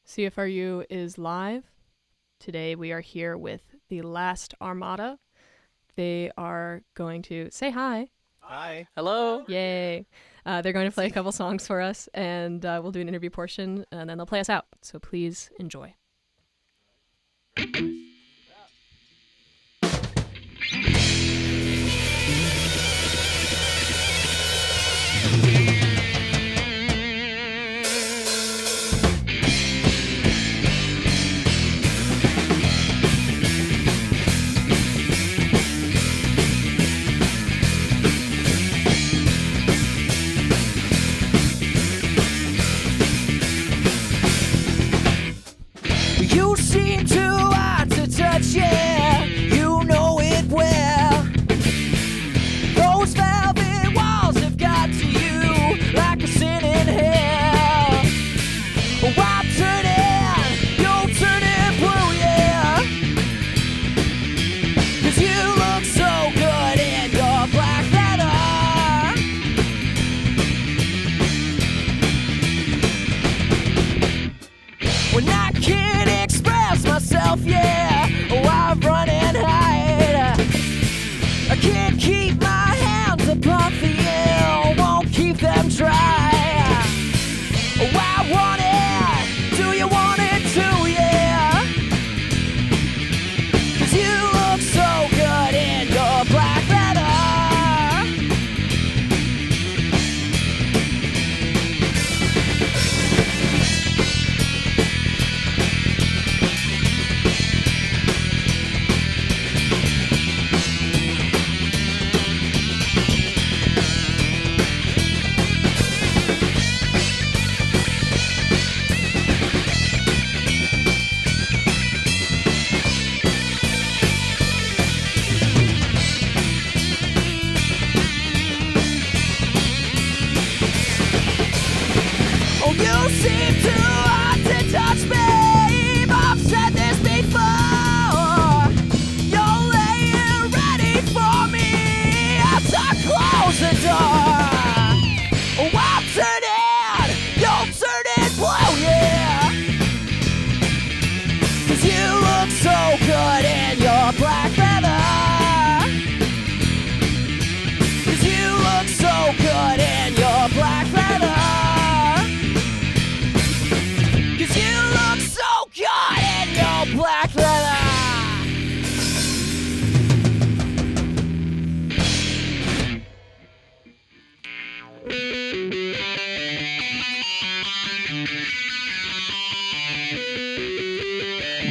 CFRU is live. Today we are here with the last Armada. They are going to say hi. Hi. Hello. Yay. They're going to play a couple songs for us, and we'll do an interview portion, and then they'll play us out. So please enjoy. You seem too hard to touch, yeah. You know it well. Those velvet walls have got to you like a sin in hell. Oh, I'm turning, you're turning blue, yeah. 'Cause you look so good in your black leather. When I can't express myself, yeah, oh, I run and hide. I can't keep my hands above the air, won't keep them dry. Oh, I want it, do you want it too, yeah? 'Cause you look so good in your black leather. Oh, you seem too hard to touch, babe. I've said this before. You're laying ready for me as I close the door. Oh, I'm turning, you're turning blue, yeah. 'Cause you look so good in your black leather. 'Cause you look so good in your black leather. 'Cause you look so good in your black leather.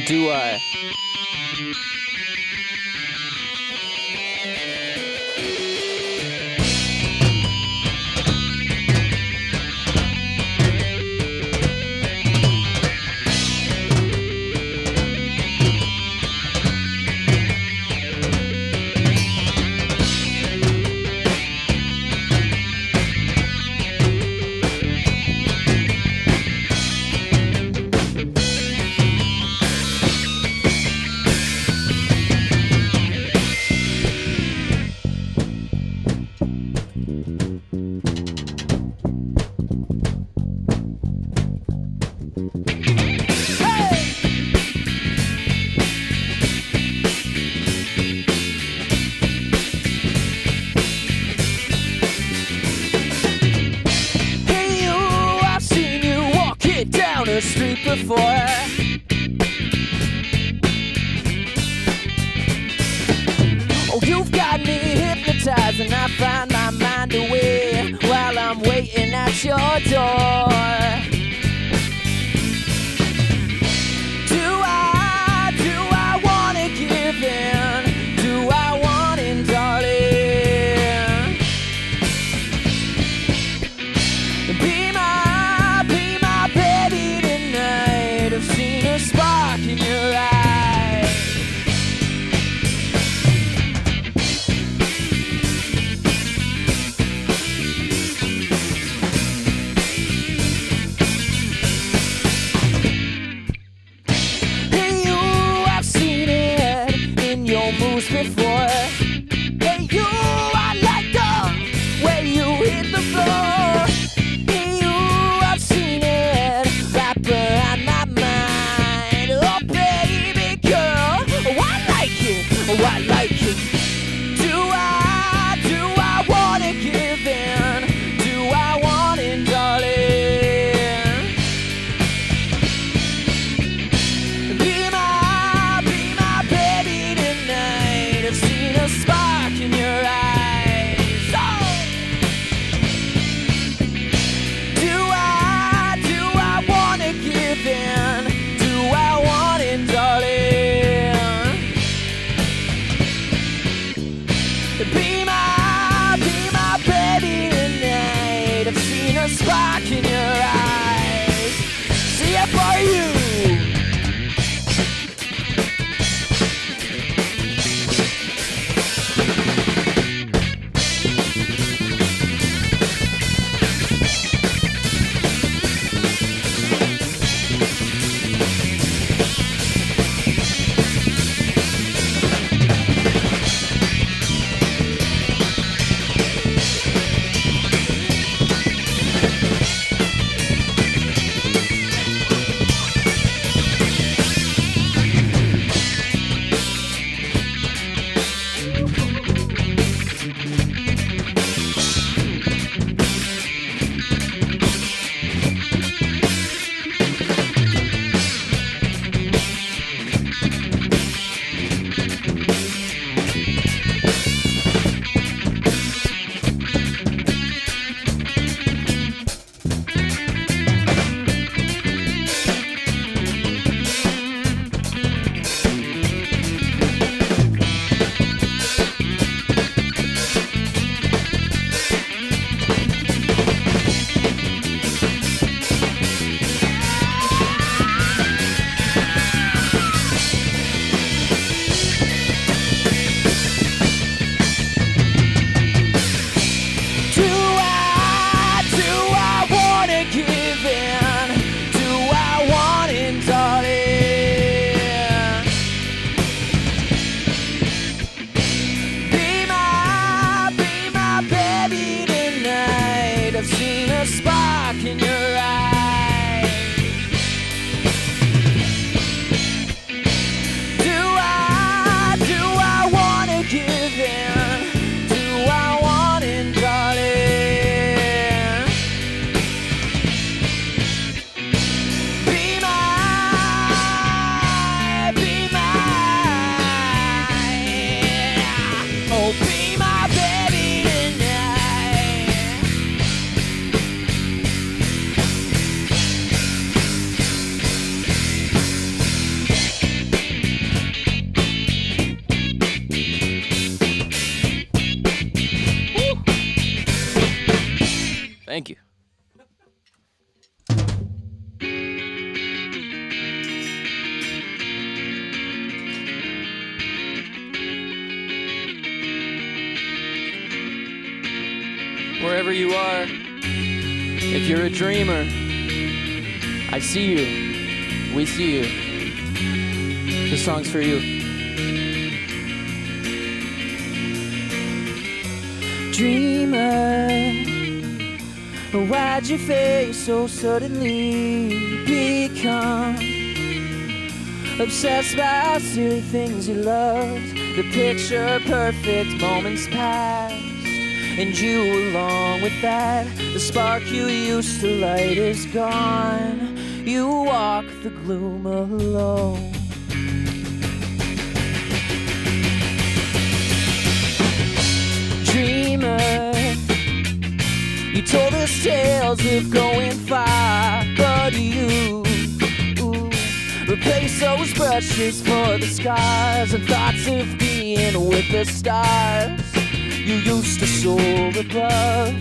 Do I? Hey you, I've seen you walking down the street before. Oh, you've got me hypnotized and I find my mind away while I'm waiting at your door. Do I wanna give in? Do I want in, darling? Be my baby tonight. I've seen a spark in your eye. Thank you. Wherever you are, if you're a dreamer, I see you. We see you. This song's for you. Dreamer, why'd your face so suddenly become obsessed by silly things you loved? The picture perfect moments past, and you along with that. The spark you used to light is gone. You walk the gloom alone. Dreamer, you told us tales of going far, but you replace those brushes for the scars and thoughts of being with the stars. You used to soar above,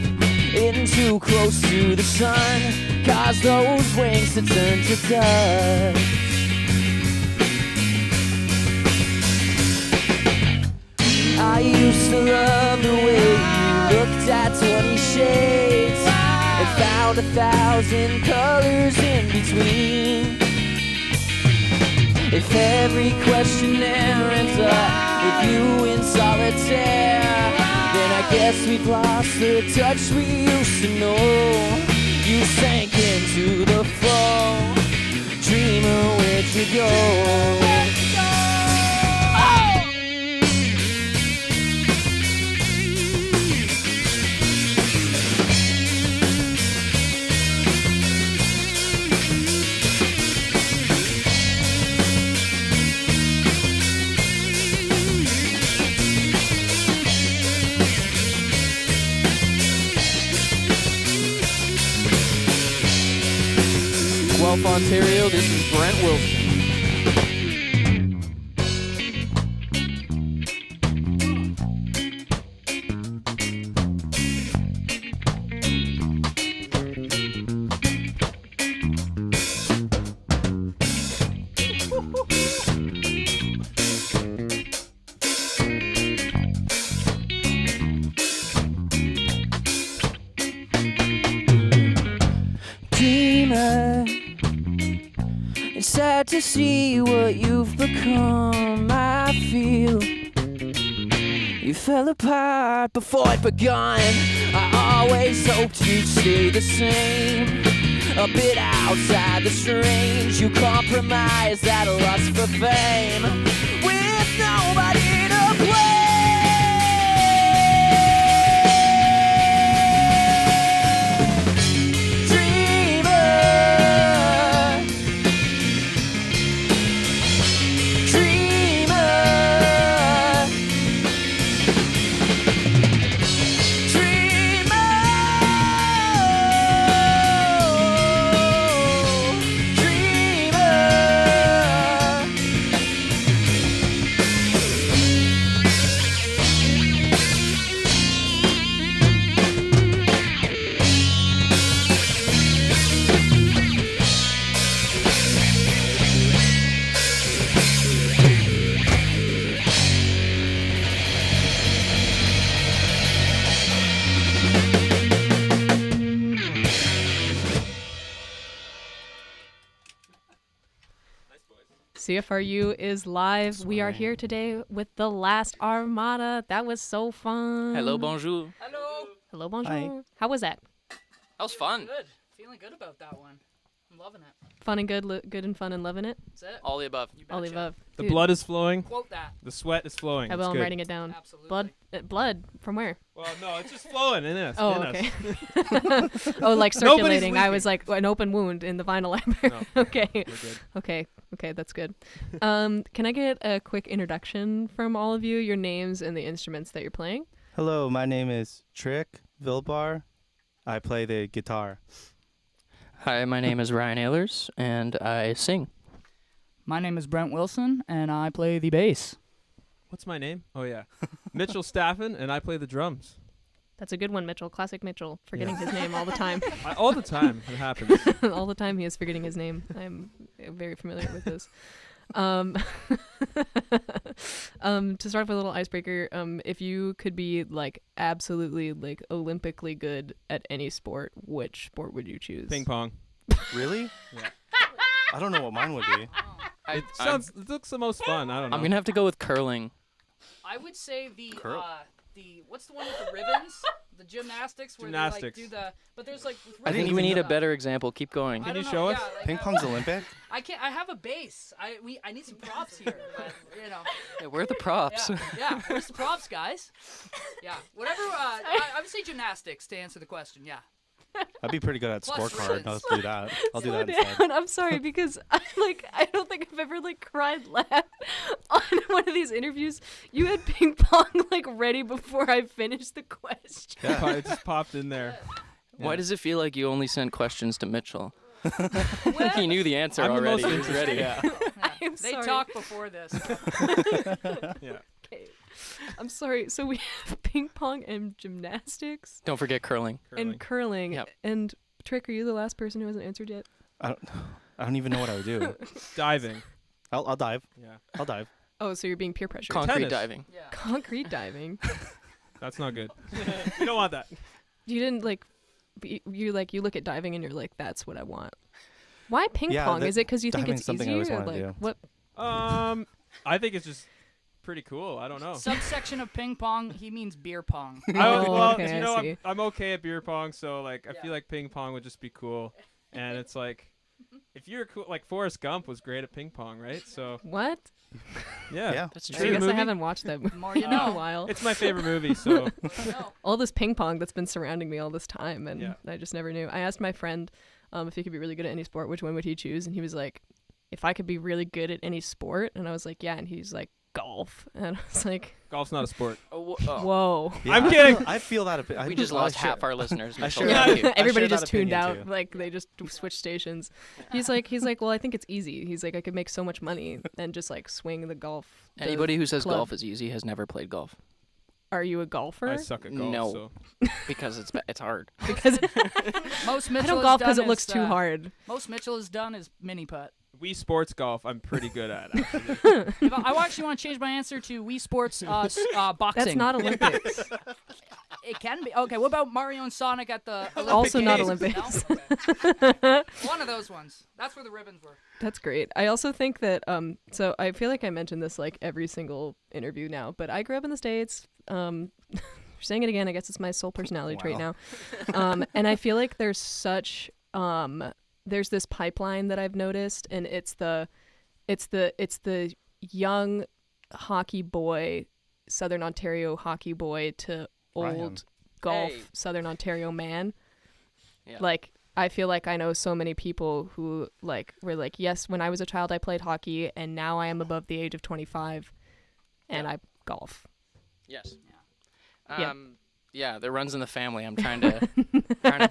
getting too close to the sun, cause those wings to turn to dust. I used to love the way you looked at 20 shades and found 1,000 colors in between. If every questionnaire ends up with you in solitaire, then I guess we've lost the touch we used to know. You sank into the flow. Dreamer, where'd you go? Guelph, Ontario, this is Brent Wilson. Dreamer, it's sad to see what you've become. I feel you fell apart before it begun. I always hoped you'd stay the same, a bit outside the strange. You compromised that lust for fame with nobody to blame. CFRU is live. We are here today with the last Armada. That was so fun. Hello, bonjour. Hello. Hello, bonjour. Hi. How was that? That was fun. Good. Feeling good about that one. I'm loving it. Fun and good, good and fun and loving it. That's it. All the above. You All the betcha. above. The Dude, blood is flowing. Quote that. The sweat is flowing. I will. It's I'm good. writing it down. Absolutely. Blood from where? Well, no, it's just flowing in us. Oh, in okay. Us. Oh, like circulating. I leaking. was like an open wound in the vinyl library. No. Okay. We're good. Okay, that's good. Can I get a quick introduction from all of you, your names and the instruments that you're playing? Hello, my name is Trick Vilbar. I play the guitar. Hi, my name is Ryan Ehlers, and I sing. My name is Brent Wilson, and I play the bass. What's my name? Oh, yeah. Mitchell Staffen, and I play the drums. That's a good one, Mitchell. Classic Mitchell, forgetting his name all the time. All the time it happens. All the time he is forgetting his name. I'm very familiar with this. To start off with a little icebreaker, if you could be like absolutely like Olympically good at any sport, which sport would you choose? Ping pong. Really? Yeah. I don't know what mine would be. It looks the most fun. I don't know. I'm gonna have to go with curling. I would say the Curl. what's the one with the ribbons? The gymnastics where Gymnastics. they like do the but there's like with I think ribbons we and need a stuff. better example. Keep going. I Can don't you know, show us? yeah, like, Ping pong's Olympic? I can't. I have a base. I need some props here, but you know. Yeah, where are the props? Yeah. Where's the props, guys? Yeah. Whatever. I would say gymnastics to answer the question. Yeah. I'd be pretty good at Plus scorecard. ribbons. I'll do that. I'll do Slow that instead. down. I'm sorry because I don't think I've ever like cried laugh on one of these interviews. You had ping pong like ready before I finished the question. Yeah. It just popped in there. Why does it feel like you only sent questions to Mitchell? Well, He knew the answer I'm the already. most He was ready. Yeah. I'm They sorry. talked before this. Yeah. Okay. I'm sorry. So we have ping pong and gymnastics Don't forget curling. and curling. Yep. And Trick, are you the last person who hasn't answered yet? I don't even know what I would do. Diving. I'll dive. Yeah. I'll dive. Oh, so you're being peer pressured. Concrete Tennis. diving. Yeah. Concrete diving. That's not good. We don't want that. You didn't like. You look at diving and you're like, that's what I want. Why ping Yeah, pong? that- Is it because you think diving's it's something I easier? always Or wanted like to do. what? I think it's just pretty cool. I don't know. Subsection of ping pong. He means beer pong. Oh, well, okay, you I know, see. I'm okay at beer pong, so like I Yeah. feel like ping pong would just be cool. And it's like, if you're cool, like Forrest Gump was great at ping pong, right? So What? yeah, Yeah. That's You I see the true. guess I movie? haven't watched that The movie more you in a know. while. It's my favorite movie. So No. All this ping pong that's been surrounding me all this time, and Yeah. I just never knew. I asked my friend if he could be really good at any sport, which one would he choose? And he was like, if I could be really good at any sport. And I was like, yeah. And he's like, golf. And I was like, golf's not a sport. whoa. Yeah, I'm I kidding. feel- I feel that a bit. We just I lost share- half our listeners. I Mitchell. share Thank you. I Everybody share that just tuned opinion, out. too. Like they just switched stations. He's like, well, I think it's easy. He's like, I could make so much money and just like swing the golf. the Anybody who says club. golf is easy has never played golf Are you a golfer? I suck at golf. No. So. because it's hard. Because Most I Mitchell don't has golf because done it looks is, too hard. Most Mitchell has done is mini putt. Wii Sports golf, I'm pretty good at. Actually. If I actually want to change my answer to Wii Sports boxing. That's not Olympics. It can be. Okay, what about Mario and Sonic at the Olympic Also not Games? Olympics. No? Okay. One of those ones. That's where the ribbons were. That's great. I also think that so I feel like I mention this like every single interview now, but I grew up in the States. Saying it again, I guess it's my sole personality trait now. And I feel like there's such there's this pipeline that I've noticed, and it's the young hockey boy, Southern Ontario hockey boy to old Ryan. golf Hey. Southern Ontario man. Yeah. Like I feel like I know so many people who like were like, yes, when I was a child I played hockey, and now I am above the age of 25 and I golf. Yes. Yeah. Yeah, that runs in the family. I'm trying to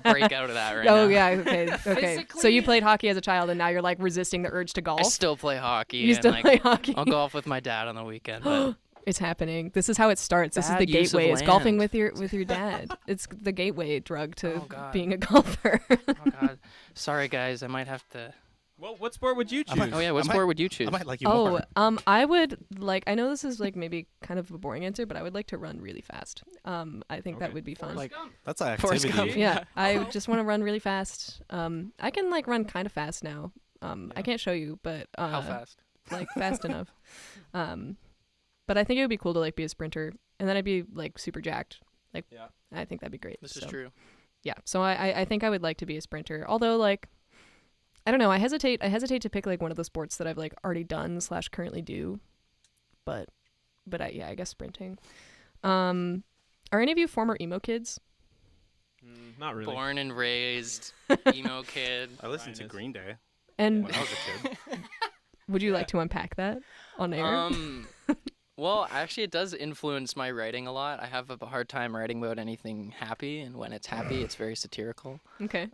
break out of that right now. Oh yeah, okay. So Physically- you played hockey as a child and now you're like resisting the urge to golf. I still play hockey. You and, still like, play hockey. I'll golf with my dad on the weekend. But It's happening. This is how it starts. This is the Bad use of gateway. It's golfing land. with your dad. It's the gateway drug to Oh, God. being a golfer. oh god, sorry guys, I might have to. Well, what sport would you choose? might- Oh yeah, what I might- sport would you choose? I might like you Oh, more. I would like. I know this is like maybe kind of a boring answer, but I would like to run really fast. I think that Okay. would be fun. Like that's an Forrest activity. Gump. Yeah, I just want to run really fast. I can like run kind of fast now. I can't show you, but How fast? like fast enough. But I think it would be cool to like be a sprinter, and then I'd be like super jacked. Like, Yeah. I think that'd be great. This is So, true. Yeah, so I think I would like to be a sprinter. Although like, I don't know. I hesitate to pick like one of the sports that I've like already done / currently do. But I guess sprinting. Are any of you former emo kids? Not really. Born and raised emo kid. I listened to Ryan is. Green Day And when I was a kid. would you like to unpack that on air? Well, actually, it does influence my writing a lot. I have a hard time writing about anything happy, and when it's happy, it's very satirical. Okay.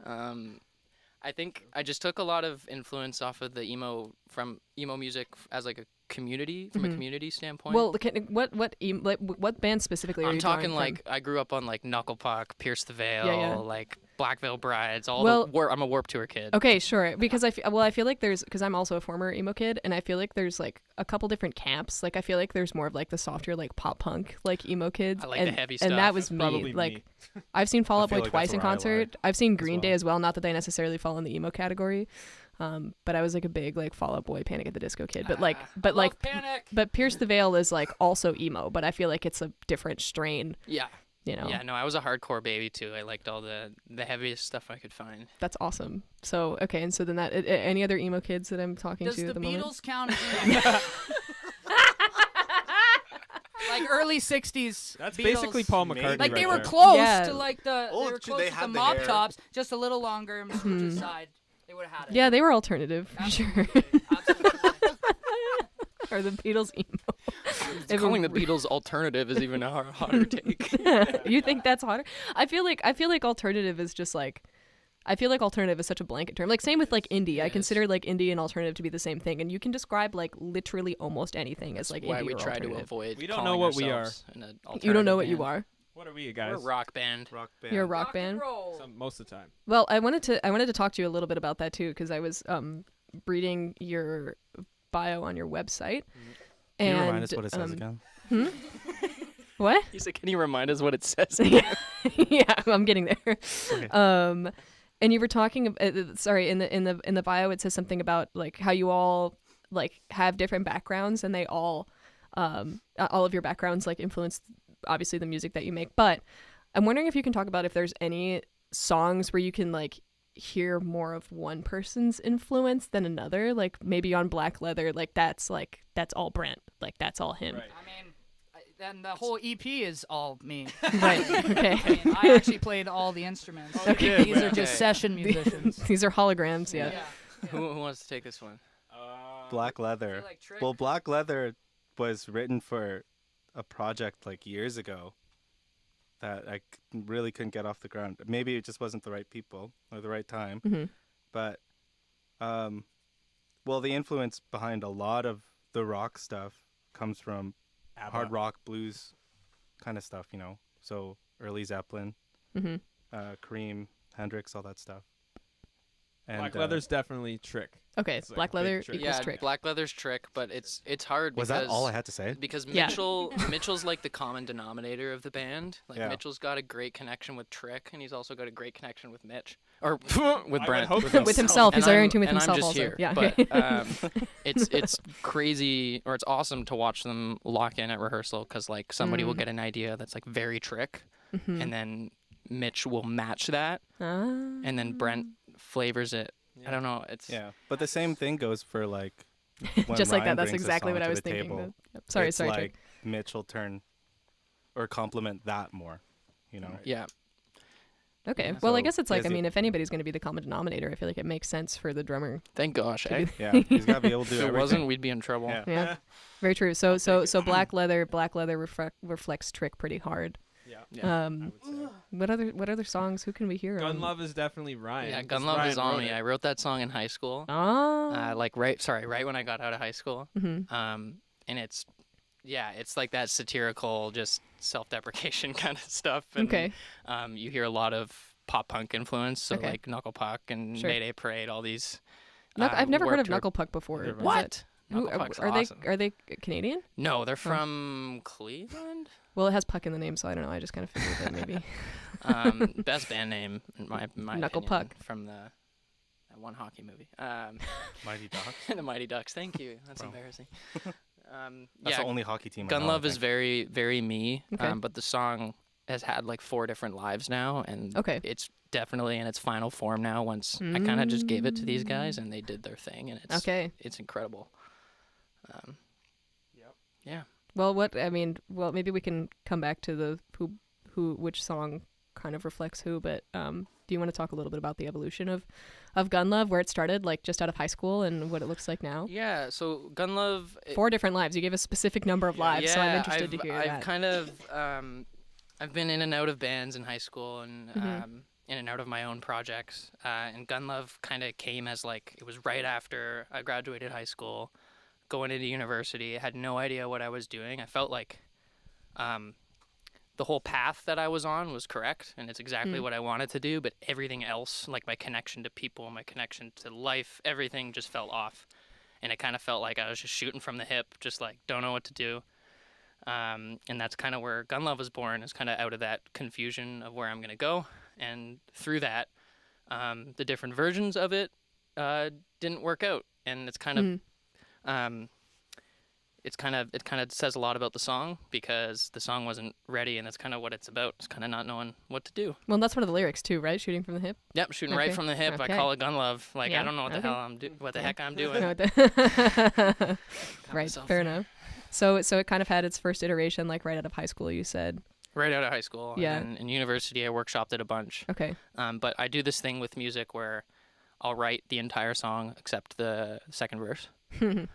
I think I just took a lot of influence off of the emo music as like a community, from a community standpoint. Well, what band specifically are I'm you talking drawing like I grew up on like Knuckle Puck, Pierce the Veil, Yeah. like Black Veil Brides. All Well- I'm a Warped Tour kid. Okay, sure. Because I feel like because I'm also a former emo kid, and I feel like there's like a couple different camps. Like I feel like there's more of like the softer like pop punk like emo kids. I like and, the heavy And stuff. that was me. Probably Like me. I've seen Fall Out feel Boy like twice that's in where I lie concert. I've seen Green well. Day as well. Not that they necessarily fall in the emo category, but I was like a big like Fall Out Boy, Panic at the Disco kid. But like, I love Panic. but Pierce the Veil is like also emo, but I feel like it's a different strain. Yeah. You know. Yeah, no, I was a hardcore baby too. I liked all the heaviest stuff I could find. That's awesome. So okay, and so then any other emo kids that I'm talking Does to the at the moment? Beatles count as emo? Like early '60s. That's Beatles. basically Paul Maybe. McCartney. Like they right were there. close Yeah. to like the Oh, they were they close to the had the mop hair. tops, just a little longer and switch aside. They would have had it. Yeah, they were alternative for sure. Absolutely. Or the Beatles emo. Calling the Beatles alternative is even a hotter take. You think that's hotter? I feel like alternative is just like I feel like alternative is such a blanket term. Like same with like indie. I Yes. consider like indie and alternative to be the same thing, and you can describe like literally almost anything as like Why indie we or try to alternative. avoid. We don't calling know what we ourselves an You don't know what alternative you band. are. What are we, We're guys? a rock band. Rock band. You're a rock Rock and band. roll. Most of the time. Well, I wanted to talk to you a little bit about that too, because I was reading your bio on your website. Can you And remind us what it says again? what? He said, "Can you remind us what it says?" Yeah, I'm getting there. Okay. And you were talking. Sorry, in the bio, it says something about like how you all like have different backgrounds, and they all of your backgrounds like influence obviously the music that you make. But I'm wondering if you can talk about if there's any songs where you can like hear more of one person's influence than another. Like maybe on Black Leather, that's all Brent, like that's all him. Right. I mean, then the whole EP is all me. Right. Okay. I mean, I actually played all the instruments. Okay. These are just Okay. session musicians. These are holograms. Yeah. Who wants to take this one? Black I Leather. feel like Trick. Well, Black Leather was written for a project like years ago that I really couldn't get off the ground. Maybe it just wasn't the right people or the right time. Mhm. But, well, the influence behind a lot of the rock stuff comes from hard rock, blues kind of stuff, you know. So early Zeppelin, Mhm. Cream, Hendrix, all that stuff. And, Black Leather's definitely Trick. Okay. It's like Black a big Leather trick. equals Yeah, Trick. Black Leather's Trick, but it's hard was because that all I had to say? because Yeah. Mitchell's like the common denominator of the band. Like Yeah. Mitchell's got a great connection with Trick, and he's also got a great connection with Mitch or with I Brent. would hope so. With himself, he's And arguing I'm- with and himself I'm just also. here. Yeah. But it's crazy, or it's awesome to watch them lock in at rehearsal because like somebody will get an idea that's like very Trick, and then Mitch will match that, and then Brent flavors it. I don't know. It's Yeah, but the same thing goes for like when Just like Ryan that. That's brings a exactly song what I to was the thinking. table, Yep. Sorry. it's Sorry. like Trick. Mitch will turn or compliment that more, you know. yeah. Okay. Well, I So guess it's like, I busy. mean, if anybody's going to be the common denominator, I feel like it makes sense for the drummer. Thank gosh. to Eh? be- Yeah, he's got to be able to do If it everything. wasn't, we'd be in trouble. Yeah. Yeah. Very true. So Black Leather reflects Trick pretty hard. Yeah. Yeah. I would say. What other songs? Who can we hear? Gun Love is definitely Ryan. Yeah, 'cause Gun Love is Ryan on wrote me. it. I wrote that song in high school. Oh. Like right when I got out of high school. Mhm. And it's like that satirical, just self-deprecation kind of stuff. And, Okay. You hear a lot of pop punk influence, so Okay. like Knuckle Puck and Sure. Mayday Parade, all these. I've never heard of Warped Tour- Knuckle Puck before. Never Is What? that- who, Knuckle Puck's are awesome. they Canadian? No, they're from Cleveland. Well, it has Puck in the name, so I don't know. I just kind of figured that maybe. Best band name in my Knuckle opinion, Puck. from that one hockey movie. Mighty Ducks. The Mighty Ducks. Thank you. That's Bro. embarrassing. That's Yeah, the only hockey team. I Gun know, Love I is think. very, very me. Okay. But the song has had like 4 different lives now, and Okay. it's definitely in its final form now. Once I kind of just gave it to these guys, and they did their thing, and it's Okay. it's incredible. Yeah. Well, maybe we can come back to the which song kind of reflects who, but do you want to talk a little bit about the evolution of Gun Love, where it started, like just out of high school, and what it looks like now? Yeah. So Gun Love. 4 different lives. You gave a specific number of lives, so I'm interested to hear I've that. kind of I've been in and out of bands in high school and in and out of my own projects. And Gun Love kind of came as like it was right after I graduated high school, going into university. I had no idea what I was doing. I felt like the whole path that I was on was correct, and it's exactly what I wanted to do, but everything else, like my connection to people, my connection to life, everything just fell off. And it kind of felt like I was just shooting from the hip, just like, don't know what to do. And that's kind of where Gun Love was born, is kind of out of that confusion of where I'm going to go. And through that, the different versions of it didn't work out. And it's kind of... it kind of says a lot about the song, because the song wasn't ready, and that's kind of what it's about. It's kind of not knowing what to do. Well, that's one of the lyrics too, right? Shooting from the hip. Yep, shooting right from the hip. I call it Gun Love. Like, I don't know what the hell what the heck I'm doing. Right, fair enough. So it kind of had its first iteration like right out of high school, you said. Right out of high school. Yeah. And in university, I workshopped it a bunch. Okay. But I do this thing with music where I'll write the entire song except the second verse. And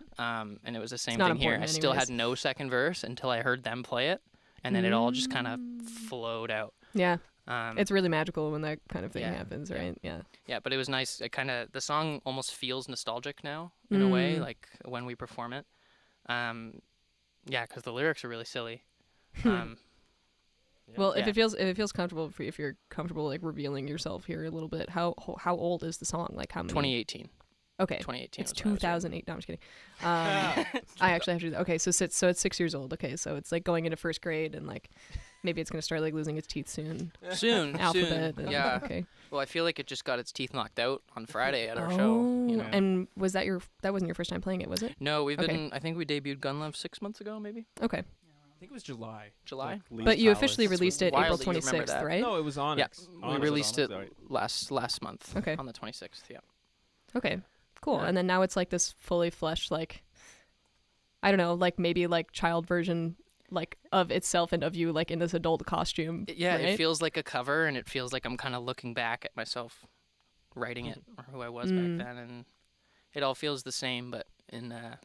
it was the same thing here. I still had no second verse until I heard them play it, and then it all just kind of flowed out. Yeah. It's really magical when that kind of thing happens, right? Yeah. Yeah, but it was nice. It kind of, the song almost feels nostalgic now in a way, like when we perform it. Yeah, because the lyrics are really silly. Well, if it feels comfortable for you, if you're comfortable like revealing yourself here a little bit, how old is the song? Like how many? 2018. Okay. 2018. It's 2008. No, I'm just kidding. I actually have to do that. Okay, so it's 6 years old. Okay, so it's like going into first grade, and like maybe it's gonna start like losing its teeth soon. Alphabet. Soon. And, yeah. Okay. Well, I feel like it just got its teeth knocked out on Friday at our show. You know? And was that that wasn't your first time playing it, was it? No, we've been. I think we debuted Gun Love 6 months ago, maybe. Okay. I think it was July. July. Like But you officially released it Wild April that you remember 26th, that. right? No, it was Onyx. Yeah, we Onyx. released it Sorry. last month. Okay. On the 26th. Yeah. Okay. Cool. Yeah. And then now it's like this fully fleshed, like, I don't know, like maybe like child version, like of itself and of you, like in this adult costume. Yeah, right? it feels like a cover, and it feels like I'm kind of looking back at myself writing it, or who I was back then, and it all feels the same, but in a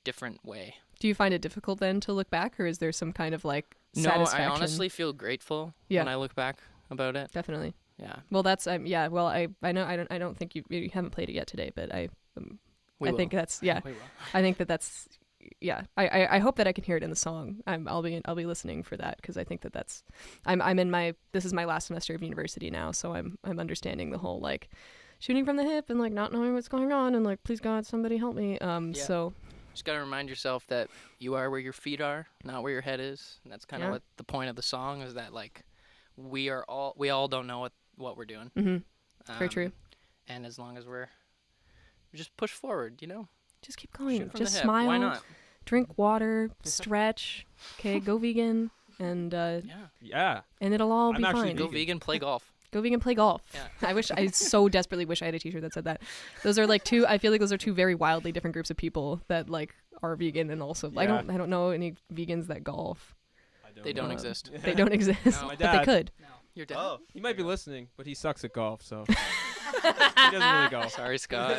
different way. Do you find it difficult then to look back, or is there some kind of like satisfaction? No, I honestly feel grateful when I look back about it. Definitely. Yeah. Well, that's yeah. Well, I know I don't think you haven't played it yet today, but I think that's We will. I think that's yeah. I hope that I can hear it in the song. I'll be listening for that, because I think that's I'm in my this is my last semester of university now, so I'm understanding the whole like shooting from the hip and like not knowing what's going on and like please God somebody help me. So just gotta remind yourself that you are where your feet are, not where your head is, and that's kind of what the point of the song is. That like we all don't know what we're doing. Very true. And as long as we just push forward, you know. Just keep going. Shoot from Just the hip. smile. Why not? Drink water. Stretch. Okay, go vegan, and Yeah. and it'll all I'm be actually fine. Go vegan, play golf. Go vegan, play golf. Yeah. I so desperately wish I had a t-shirt that said that. Those are like I feel like those are two very wildly different groups of people that like are vegan and also I don't know any vegans that golf. They don't exist. They don't exist, No. My but they dad. could. You're dead. Oh, He might be listening, but he sucks at golf, so he doesn't really golf. Sorry, Scott.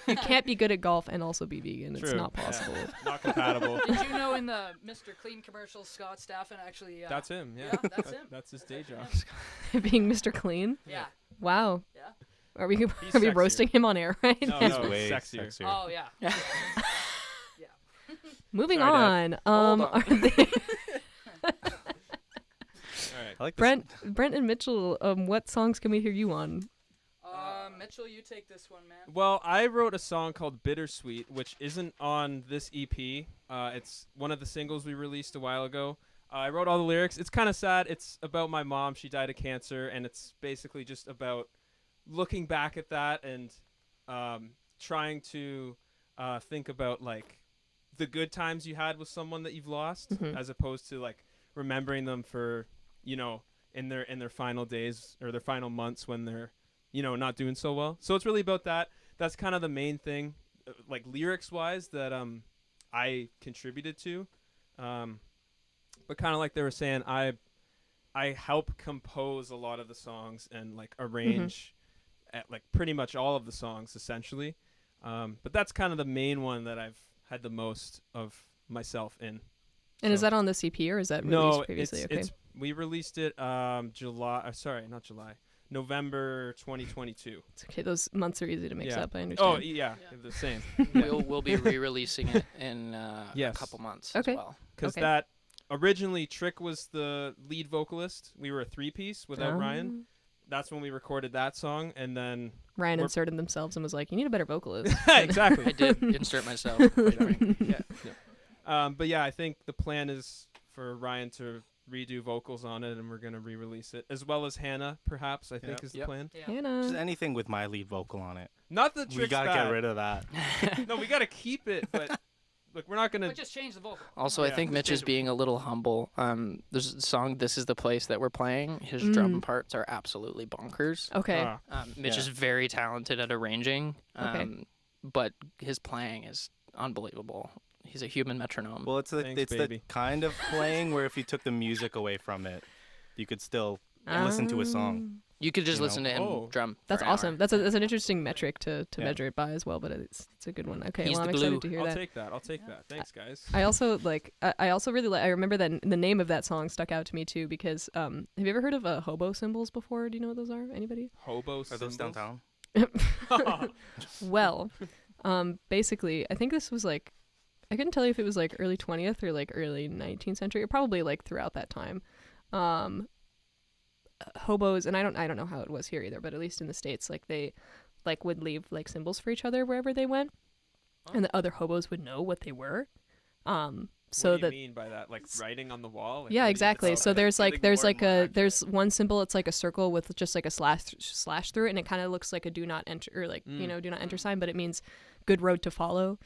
You can't be good at golf and also be vegan. It's True. not possible. Yeah. Not compatible. Did you know in the Mr. Clean commercial, Scott Staffen actually... That's him. Yeah. Yeah, that's him. That's his day job. Being Mr. Clean. Yeah. Wow. Yeah. Are we sexier. roasting him on air right No, now? no, way sexier. sexier. Oh, yeah. Moving Sorry, on. Dad. Hold on. Are they- All right. I like Brent and Mitchell, what songs can we hear you on? Mitchell, you take this one, man. Well, I wrote a song called Bittersweet, which isn't on this EP. It's one of the singles we released a while ago. I wrote all the lyrics. It's kind of sad. It's about my mom. She died of cancer, and it's basically just about looking back at that and trying to think about like the good times you had with someone that you've lost, as opposed to like remembering them for, you know, in their final days or their final months when they're, you know, not doing so well. So it's really about that. That's kind of the main thing, like lyrics wise, that I contributed to. But kind of like they were saying, I help compose a lot of the songs and like arrange at like pretty much all of the songs essentially. But that's kind of the main one that I've had the most of myself in. And is that on the CP or is that released previously? We released it November November 2022. It's okay. Those months are easy to mix Yeah. up. I understand. Oh, yeah, the same. We'll be re-releasing it in Yes. a couple months Okay. as well. Because Okay. that originally Trick was the lead vocalist. We were a 3-piece without Ryan. That's when we recorded that song, and then Ryan We're- inserted themselves and was like, "You need a better vocalist." exactly. I did insert myself. But yeah, I think the plan is for Ryan to redo vocals on it, and we're gonna re-release it, as well as Hannah. Perhaps I think Yep. is the Yep. plan. Yeah. Hannah. Just anything with my lead vocal on it. Not the We Trick's gotta bad. get rid of that. No, we gotta keep it, but look, we're not gonna. But just change the vocal. Also, I Yeah, think it's Mitch is changeable. being a little humble. There's a song, "This Is the Place" that we're playing. His drum parts are absolutely bonkers. Okay. Mitch Yeah. is very talented at arranging, Okay. but his playing is unbelievable. He's a human metronome. Well, it's the Thanks, baby. kind of playing where if you took the music away from it, you could still listen to a song. You could just you know. listen to him Oh. drum. That's for an hour. awesome. That's an interesting metric to Yeah. measure it by as well, but it's a good one. Okay, He's well, I'm the excited glue. to hear I'll that. take that. I'll take that. Thanks, guys. I also I also really like. I remember that the name of that song stuck out to me too because have you ever heard of hobo cymbals before? Do you know what those are? Anybody? Hobo Are those cymbals? downtown? Well, basically, I think this was like, I couldn't tell you if it was like early 20th or like early 19th century, or probably like throughout that time. Hobos, and I don't know how it was here either, but at least in the States, like they like would leave like symbols for each other wherever they went, and the other hobos would know what they were. So what do that you mean by that? Like writing on the wall? Like, yeah, what do you- exactly. oh, So okay. there's like Getting there's more like and more a there's one symbol. It's like a circle with just like a slash through it, and it kind of looks like a do not enter or like do not enter sign, but it means good road to follow.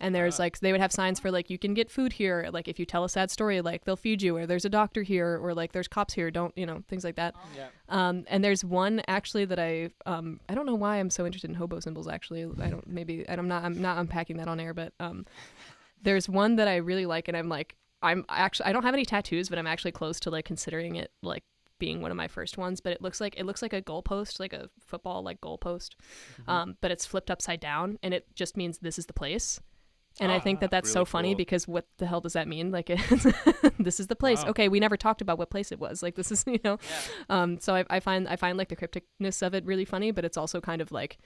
And there's like they would have signs for like you can get food here, like if you tell a sad story, like they'll feed you, or there's a doctor here, or like there's cops here, don't things like that. Yeah. And there's one actually that I don't know why I'm so interested in hobo symbols. Actually, I'm not unpacking that on air, but there's one that I really like, and I don't have any tattoos, but I'm actually close to like considering it like being one of my first ones. But it looks like a goalpost, like a football like goalpost, but it's flipped upside down, and it just means this is the place. And I think that that's so really funny cool. because what the hell does that mean? Like, this is the place. Wow. Okay, we never talked about what place it was. Like, this is So I find like the crypticness of it really funny, but it's also kind of like,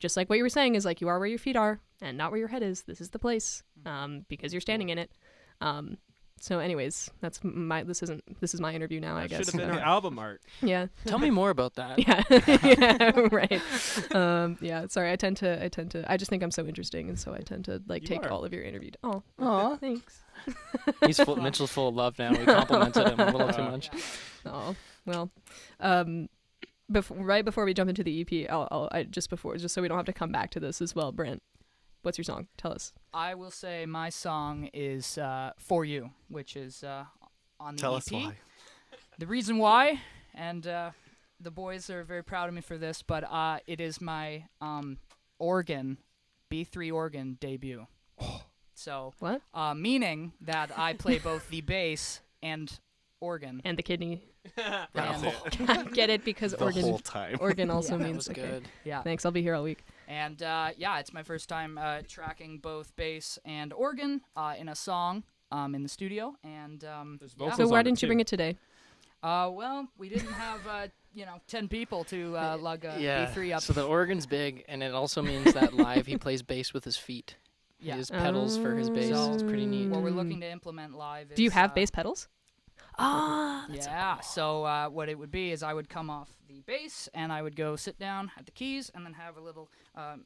just like what you were saying is like you are where your feet are and not where your head is. This is the place, because you're standing in it. So, anyways, this is my interview now. I That guess. should have been our album art. Yeah. Tell me more about that. Yeah. Yeah, right. Yeah, sorry. I just think I'm so interesting, and so I tend to like You take are. all of your interview. Oh, Aw. thanks. Mitchell's full of love now. We complimented him a little too much. Oh, well, right before we jump into the EP, just so we don't have to come back to this as well, Brent, what's your song? Tell us. I will say my song is For You, which is on the Tell EP. us why. The reason why, and the boys are very proud of me for this, but it is my organ, B3 organ debut. So, What? meaning that I play both the bass and organ. And the kidney. And, Get it because The organ. whole time. Organ also Yeah, That means was okay. good. yeah. Thanks. I'll be here all week. And yeah, it's my first time tracking both bass and organ in a song in the studio. And There's yeah. vocals So why on it, didn't you too. bring it today? Well, we didn't have 10 people to lug a Yeah. B3 up. So the organ's big, and it also means that live he plays bass with his feet. He Yeah. has pedals for his bass. So It's pretty neat. What we're looking to implement live is Do you have bass pedals? Ah, Yeah, so what it would be is I would come off the bass and I would go sit down at the keys and then have a little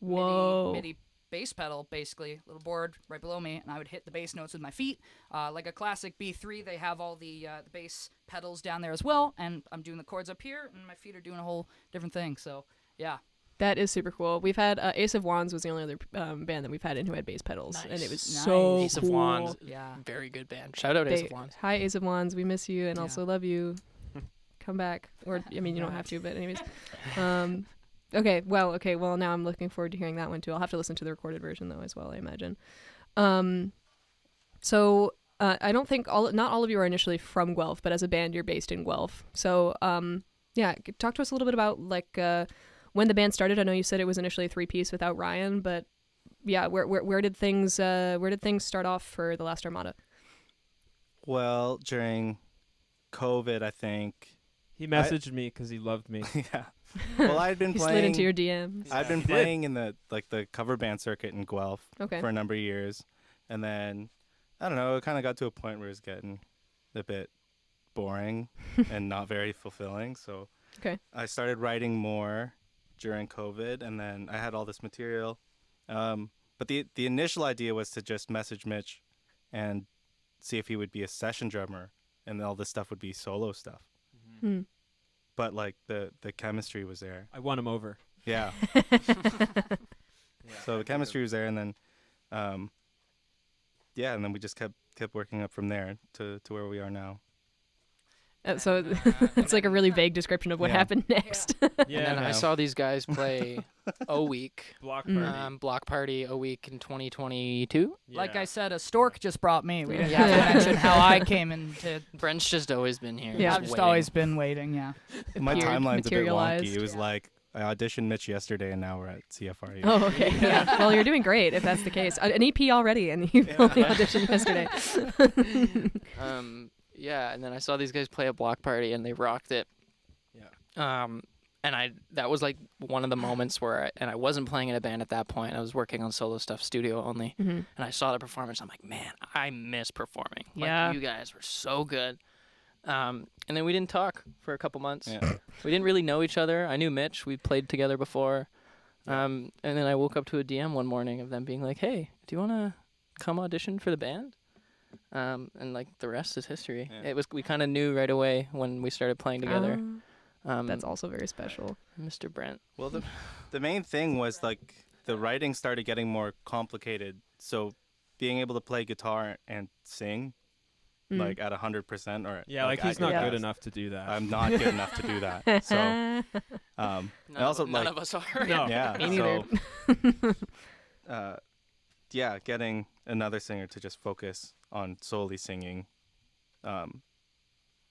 Whoa. MIDI bass pedal, basically, a little board right below me, and I would hit the bass notes with my feet. Like a classic B3, they have all the bass pedals down there as well, and I'm doing the chords up here, and my feet are doing a whole different thing, so yeah. that is super cool. We've had Ace of Wands was the only other band that we've had in who had bass pedals, and it was Nice. so Ace cool. of Wands, Yeah. very good band. Shout out Ace They- of Wands. Hi, Ace of Wands. We miss you and Yeah. also love you. Come back. Or, I mean, you don't have to, but anyways. Okay, well, now I'm looking forward to hearing that one too. I'll have to listen to the recorded version though as well, I imagine. So I don't think not all of you are initially from Guelph, but as a band, you're based in Guelph. So yeah, talk to us a little bit about like when the band started. I know you said it was initially a 3-piece without Ryan, but yeah, where did things start off for the last Armada? Well, during COVID, I think. He messaged me because he loved me. Yeah. Well, I'd been You slid playing. into your DMs. I've been you did. playing in the cover band circuit in Guelph Okay. for a number of years, and then I don't know, it kind of got to a point where it was getting a bit boring and not very fulfilling. So Okay. I started writing more during COVID, and then I had all this material. But the initial idea was to just message Mitch and see if he would be a session drummer, and all this stuff would be solo stuff. Hmm. But like the chemistry was there. I won him over. Yeah. So the chemistry was there, and then, and then we just kept working up from there to where we are now. So it's like a really vague description of what Yeah. happened next. Yeah. And then I saw these guys play a week, Block party. Block Party a week in 2022. Like Yeah. I said, a stork just brought me. We didn't Yeah. have to mention how I came into. Brent's just always been here. Yeah. I've just always been waiting. Yeah. My Appeared, timeline's a bit materialized. wonky. It was like I auditioned Mitch yesterday, and now we're at CFRU. Oh, okay. Yeah. Well, you're doing great if that's the case. An EP already, and you only auditioned yesterday. Yeah, and then I saw these guys play a Block Party, and they rocked it. Yeah. And that was like one of the moments where I wasn't playing in a band at that point. I was working on solo stuff, studio only. Mhm. And I saw the performance. I'm like, man, I miss performing. Like, Yeah. you guys were so good. And then we didn't talk for a couple months. Yeah. We didn't really know each other. I knew Mitch. We played together before. And then I woke up to a DM one morning of them being like, hey, do you want to come audition for the band? And like the rest is history. Yeah. We kind of knew right away when we started playing together. That's also very special. Mr. Brent. Well, the main thing was like the writing started getting more complicated. So being able to play guitar and sing like at 100% or Yeah, like he's at not your good best. enough to do that. I'm not good enough to do that. So and also None like of us are. No. yeah, Me neither. so getting another singer to just focus on solely singing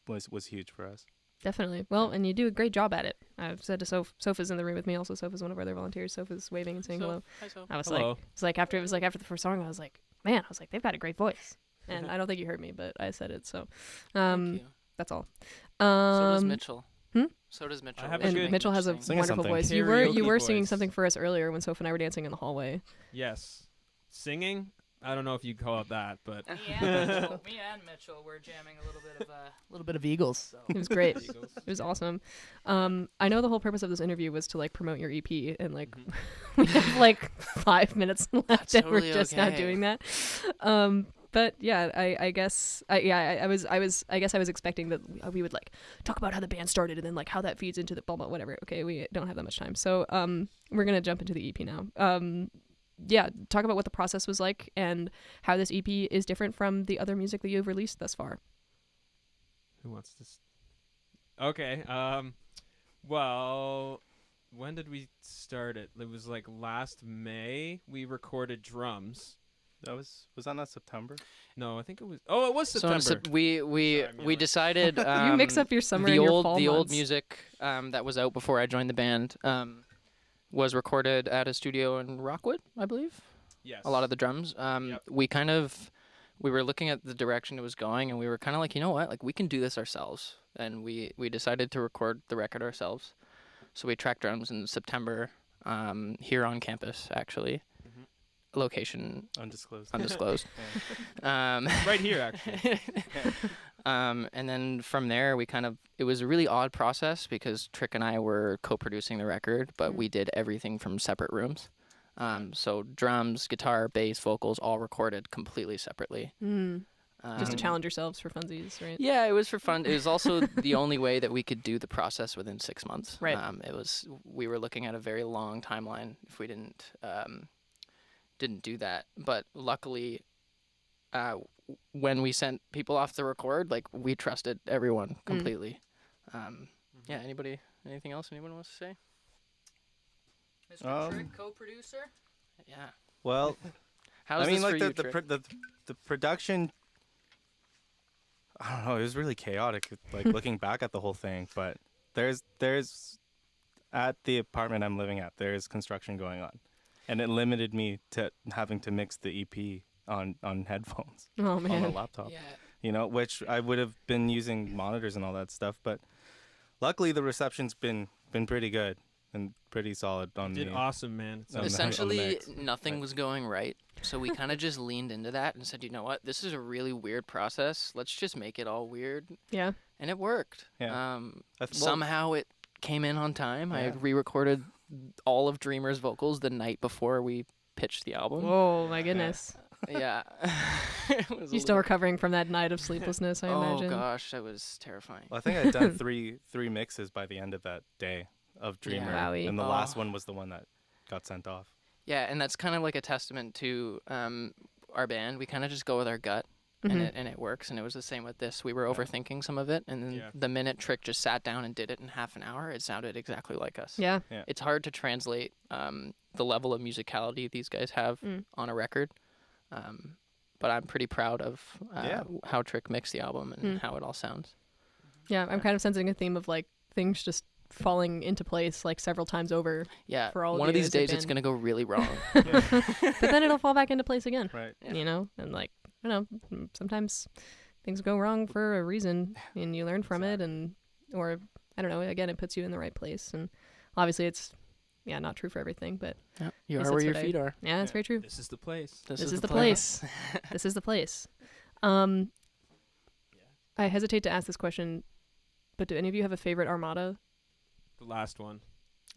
was huge for us. Definitely. Well, and you do a great job at it. I've said to Sopha's in the room with me. Also, Sopha's one of our other volunteers. Sopha's waving and saying hello. Hi, so. I was Hello. like, it was like after the first song, I was like, man, they've got a great voice. And I don't think you heard me, but I said it. So, Thank you. that's all. So does Mitchell. hmm? So does Mitchell. I have a And good- Mitchell has a Sing us wonderful something. voice. You were Karaoke singing voice. something for us earlier when Soph and I were dancing in the hallway. Yes. Singing? I don't know if you'd call it that, but Me and Mitchell were jamming a little bit of Eagles. So. It was great. It was awesome. I know the whole purpose of this interview was to like promote your EP, and like we have like 5 minutes left, and we're totally just not okay. doing that. But yeah, I guess I was expecting that we would like talk about how the band started and then like how that feeds into the blah blah whatever. Okay, we don't have that much time, so we're gonna jump into the EP now. Yeah, talk about what the process was like and how this EP is different from the other music that you've released thus far. who wants to? Okay. Well, when did we start it? It was like last May. We recorded drums. That was that not September? No, I think it was. Oh, it was So September. we Sorry, I'm yelling. decided You mix up your summer the and your old fall the old months. music that was out before I joined the band was recorded at a studio in Rockwood, I believe. Yes. A lot of the drums. Yep. We were looking at the direction it was going, and we were kind of like, you know what, like we can do this ourselves, and we decided to record the record ourselves. So we tracked drums in September here on campus, actually. Location Undisclosed. undisclosed. right here, actually. And then from there, it was a really odd process because Trick and I were co-producing the record, but we did everything from separate rooms. So drums, guitar, bass, vocals, all recorded completely separately. Just to challenge yourselves for funsies, right? Yeah, it was for fun. It was also the only way that we could do the process within 6 months. Right. We were looking at a very long timeline if we didn't do that. But luckily, when we sent people off to record, like we trusted everyone completely. Yeah. Anything else anyone wants to say? Mr. Trick, co-producer. Yeah. Well, How's I mean, this like for you, Trick? the production. I don't know. It was really chaotic. Like looking back at the whole thing, but there's at the apartment I'm living at, there's construction going on, and it limited me to having to mix the EP on headphones Oh on a man. laptop. Yeah. You know, which I would have been using monitors and all that stuff, but luckily the reception's been been pretty good and pretty solid on Did the. awesome, man. It sounds on the Essentially, mix. nothing Right. was going right. So we kind of just leaned into that and said, you know what? This is a really weird process. Let's just make it all weird. Yeah. And it worked. Yeah. Somehow it came in on time. I Yeah. had re-recorded all of Dreamer's vocals the night before we pitched the album. Whoa, my goodness. Yeah. It was a You still little- recovering from that night of sleeplessness, I imagine. Oh gosh, that was terrifying. Well, I think I'd done three mixes by the end of that day of Dreamer, Wowie. and the Oh. last one was the one that got sent off. Yeah, and that's kind of like a testament to our band. We kind of just go with our gut, Mhm. and it works. And it was the same with this. We were overthinking some of it, and then Yeah. the minute Trick just sat down and did it in half an hour, it sounded exactly like us. Yeah. It's hard to translate the level of musicality these guys have on a record, but I'm pretty proud of how Trick mixed the album and how it all sounds. Yeah, I'm kind of sensing a theme of like things just falling into place like several times over. Yeah, For all of one of you these as a days it's band. gonna go really wrong. But then it'll fall back into place again. Right. Yeah. You know? And like, you know, sometimes things go wrong for a reason and you learn from it and or I don't know, again it puts you in the right place and obviously it's not true for everything, but Yep. You Yes, are where that's your what I- feet are. yeah, it's Yeah. very true. This is the place. This is the place. This is the place. I hesitate to ask this question, but do any of you have a favorite Armada? The last one.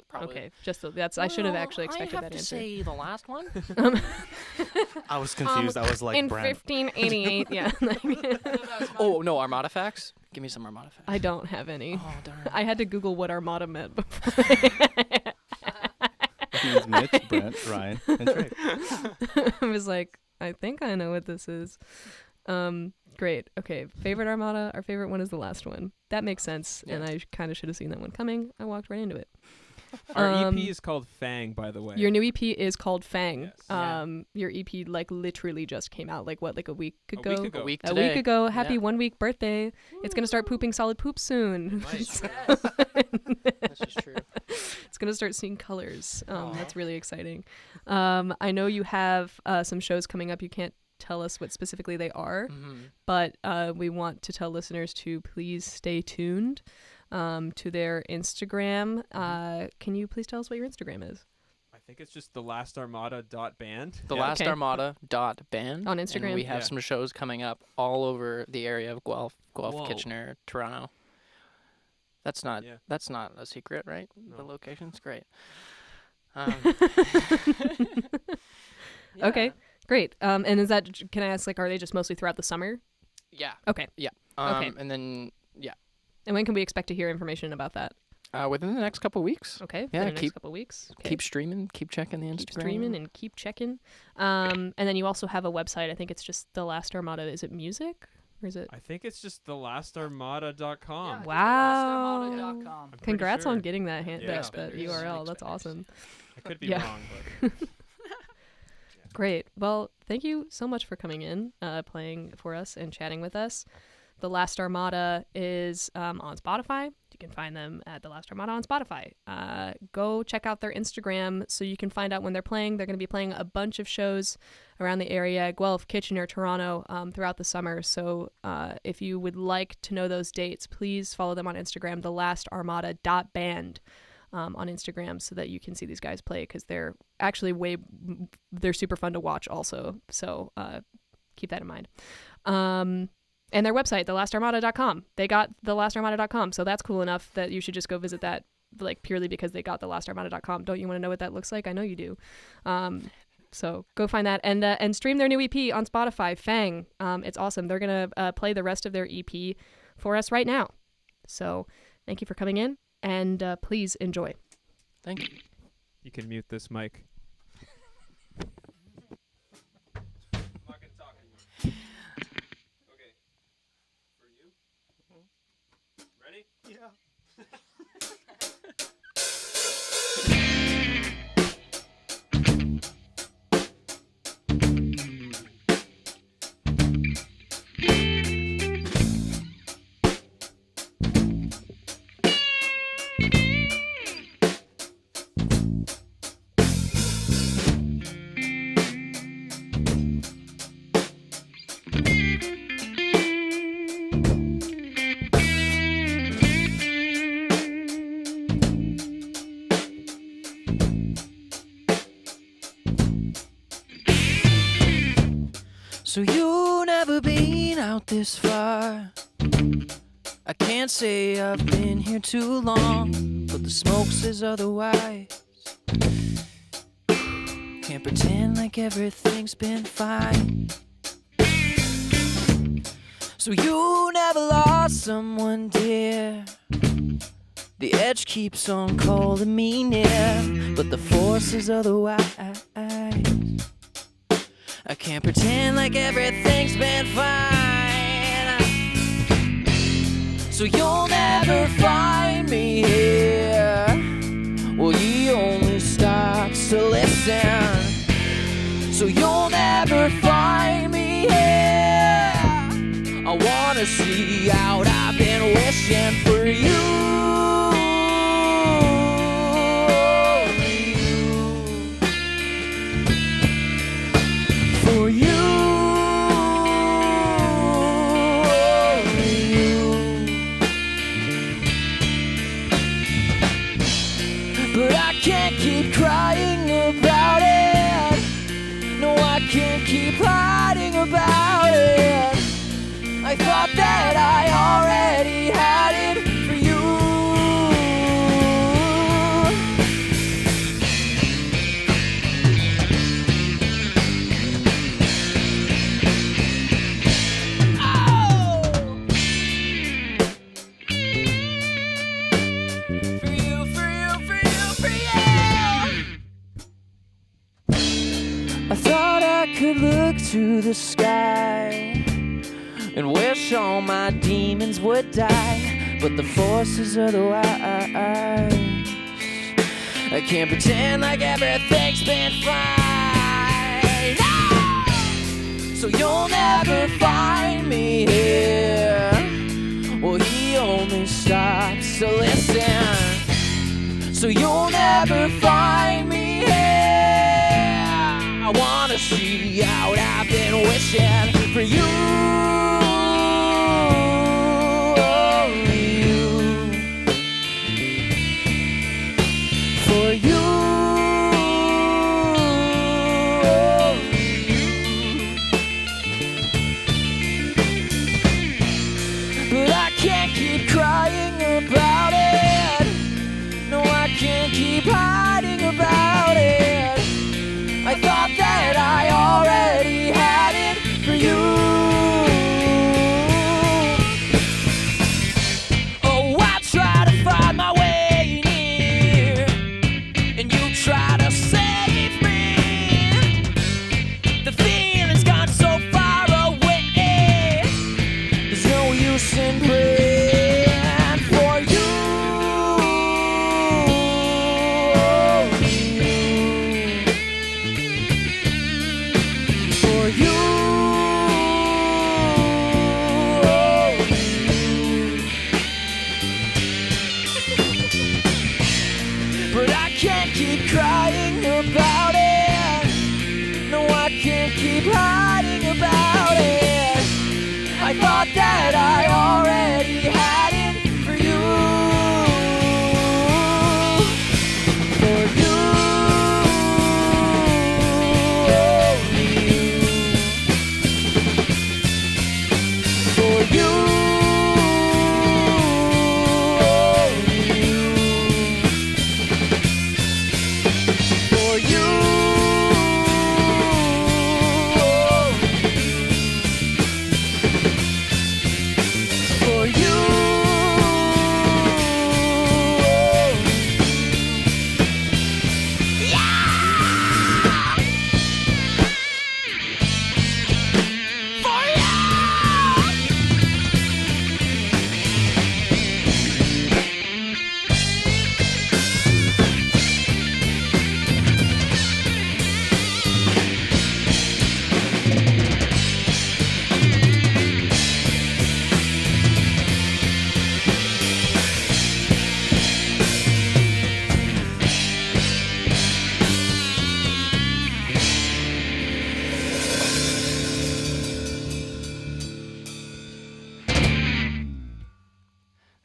Probably. Okay, just that's I should have Well, actually expected I have that to answer. say the last one. I was confused. I was like, in Brent. 1588, yeah. Oh no, Armada facts. Give me some Armada facts. I don't have any. Oh darn. I had to Google what Armada meant before. It means Mitch, Brent, Ryan, and Trey. I was like, I think I know what this is. Great. Okay, favorite Armada. Our favorite one is the last one. That makes sense, and I kind of should have seen that one coming. I walked right into it. Our Um, EP is called Fang, by the way. Your new EP is called Fang. Yes. Yeah. Your EP like literally just came out. Like what? Like a week ago. A week ago. A week A today. week ago. Happy Yeah. 1 week birthday. It's gonna start pooping solid poop soon. Nice. That's just true. It's gonna start seeing colors. Aw. That's really exciting. I know you have some shows coming up. You can't tell us what specifically they are, but we want to tell listeners to please stay tuned to their Instagram. Can you please tell us what your Instagram is? I think it's just thelastarmada.band. The Yeah. last Okay. Armada.band On Instagram? And we have Yeah. some shows coming up all over the area of Guelph, Whoa. Kitchener, Toronto. That's not Yeah. a secret, right? The No. location's great. Okay. Great. And is that? Can I ask? Like, are they just mostly throughout the summer? Yeah. Okay. Yeah. Okay. And then And when can we expect to hear information about that? within the next couple weeks, Okay. Yeah, In the next keep- couple weeks. Okay. keep streaming, keep checking the Instagram. Keep streaming and keep checking. And then you also have a website. I think it's just The Last Armada. Is it music or is it? I think it's just thelastarmada.com. Wow. thelastarmada.com. I'm pretty Congrats on sure. getting that Yeah. that URL. That's awesome. I could be Yeah. wrong, but Great. Well, thank you so much for coming in, playing for us and chatting with us. The Last Armada is on Spotify. You can find them at The Last Armada on Spotify. Go check out their Instagram so you can find out when they're playing. They're going to be playing a bunch of shows around the area, Guelph, Kitchener, Toronto, throughout the summer. So if you would like to know those dates, please follow them on Instagram, thelastarmada.band. On Instagram so that you can see these guys play because they're actually they're super fun to watch also. So keep that in mind. And their website, thelastarmada.com. They got thelastarmada.com. So that's cool enough that you should just go visit that like purely because they got thelastarmada.com. Don't you want to know what that looks like? I know you do. So go find that and stream their new EP on Spotify, Fang. It's awesome. They're going to play the rest of their EP for us right now. So thank you for coming in. And please enjoy. Thank you. you can mute this mic. Ready? Yeah. So you never been out this far. I can't say I've been here too long, but the smoke says otherwise. Can't pretend like everything's been fine. So you never lost someone dear. The edge keeps on calling me near, but the force is otherwise. I can't pretend like everything's been fine. So you'll never find me here. Well, he only stops to listen. So you'll never find me here. I wanna see out, I've been wishing for you. For you. But I can't keep crying about it. No, I can't keep hiding about it. I thought that I already had it for you. Oh! For you, for you, for you, for you. I thought I could look to the sky and wish all my demons would die, but the force is otherwise. I can't pretend like everything's been fine. No! So you'll never find me here. Well, he only stops to listen. So you'll never find me here. I wanna see out, I've been wishing for you. For you. But I can't keep crying about it. No, I can't keep hiding about it. I thought that I already had it for you. Oh, I try to find my way near, and you try to save me. The feeling's gone so far away. There's no use in praying for you. For you. But I can't keep crying about it. No, I can't keep hiding about it. I thought that I already had it for you. For you. For you. For you. For you. Yeah! For you.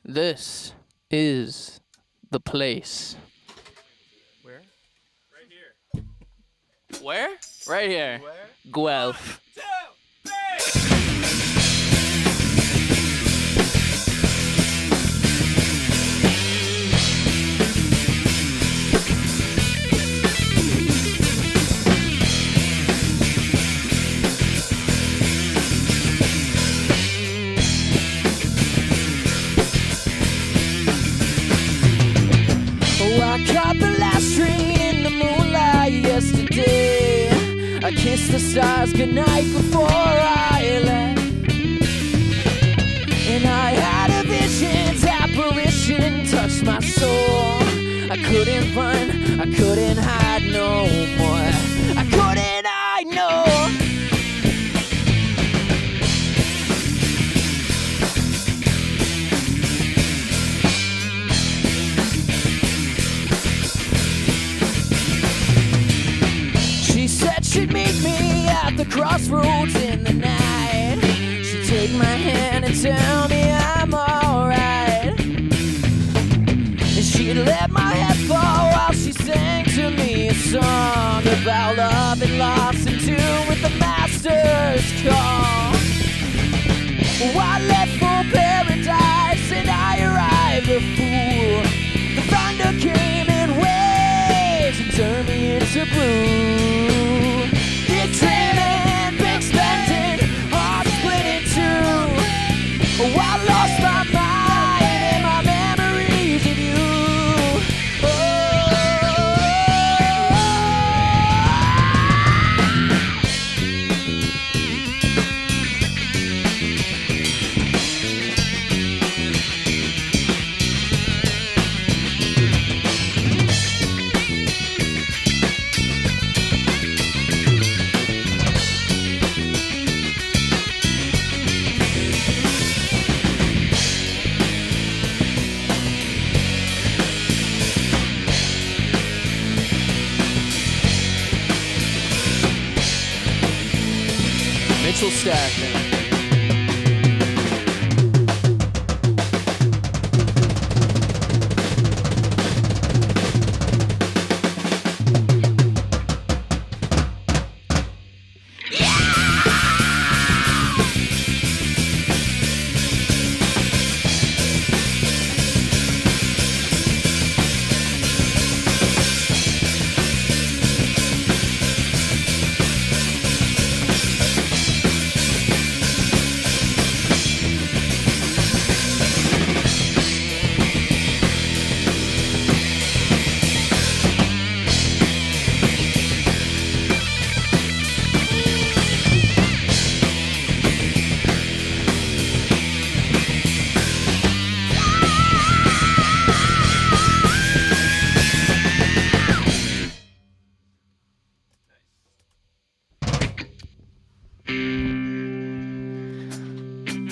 This is the place. Where? Right here. Where? Right here. Where? Guelph. I kissed the stars goodnight before I left. And I had a vision's apparition touch my soul. I couldn't run, I couldn't hide no more. I couldn't hide no. She said she'd meet me at the crossroads in the night. She'd take my hand and tell me I'm alright. And she'd let my head fall while she sang to me a song about love and loss in tune with the master's call. Oh, I left for paradise and I arrived a fool. The thunder came in waves and turned me into blue. Big dreaming, big spending, heart split in two. Oh, I lost my mind and my memories of you. Mitchell Stackman.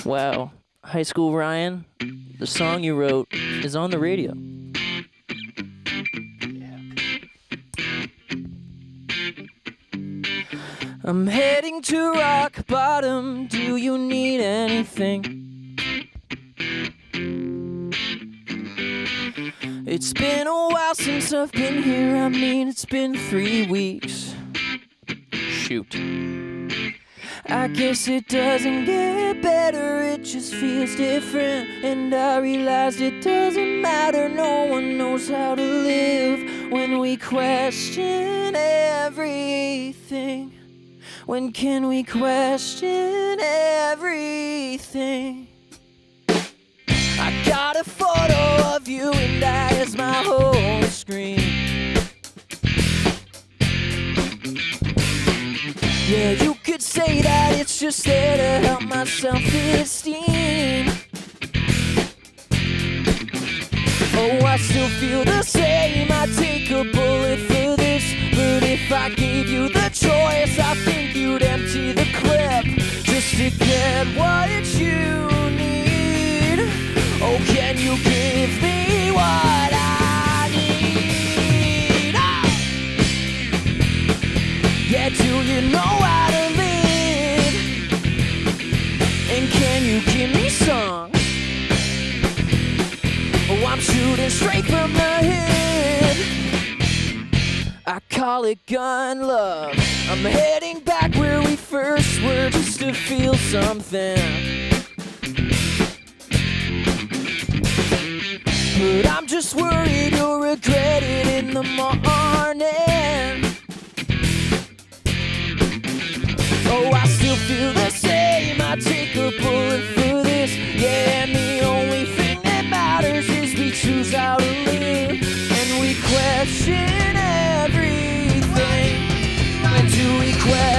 Wow, high school Ryan, the song you wrote is on the radio. I'm heading to rock bottom, do you need anything? It's been a while since I've been here, I mean it's been 3 weeks. Shoot. I guess it doesn't get better, it just feels different. And I realized it doesn't matter, no one knows how to live when we question everything. When can we question everything? I got a photo of you and I as my whole screen. Yeah, you could say that it's just there to help my self-esteem. Oh, I still feel the same, I'd take a bullet for this. But if I gave you the choice, I think you'd empty the clip just to get what you need. Oh, can you give me what I need? Oh! Yeah, do you know how to live? And can you give me some? Oh, I'm shooting straight from the head. I call it gun love. I'm heading back where we first were just to feel something. But I'm just worried you'll regret it in the morning. Oh, I still feel the same, I take a bullet for this. Yeah, and the only thing that matters is we choose how to live. And we question everything. When do we question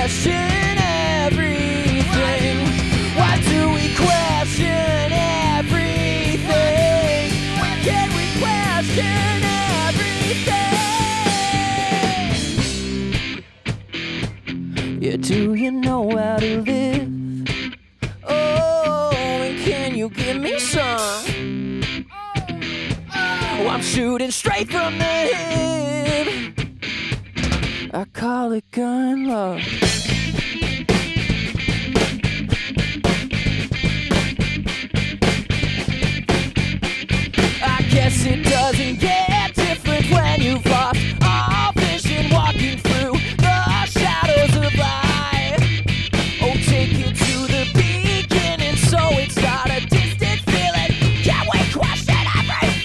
Yeah, do you know how to live? Oh, and can you give me some? Oh, I'm shooting straight from the hip. I call it gun love. I guess it doesn't get different when you've lost all vision walking through the shadows of life. Oh, take it to the beginning so it's not a distant feeling. Can we question everything?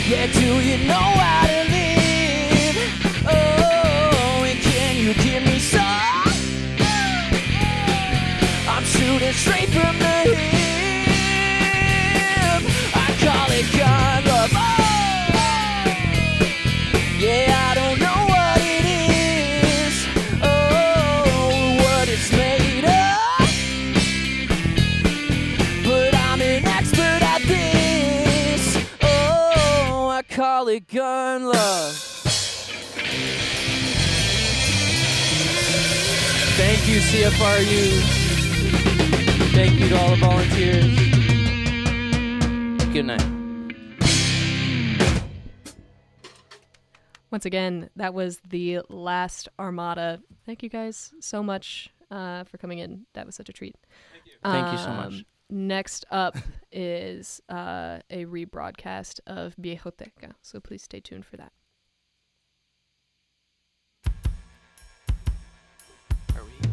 Yeah, do you know how to live? Oh, and can you give me some? I'm shooting straight from the hip. I call it gun love. Oh, yeah, I don't know what it is. Oh, what it's made of. But I'm an expert at this. Oh, I call it gun love. Thank you, CFRU. Thank you to all the volunteers. Good night. Once again, that was the last Armada. Thank you guys so much for coming in. That was such a treat. Thank you so much. Next up is a rebroadcast of Viejoteca, so please stay tuned for that.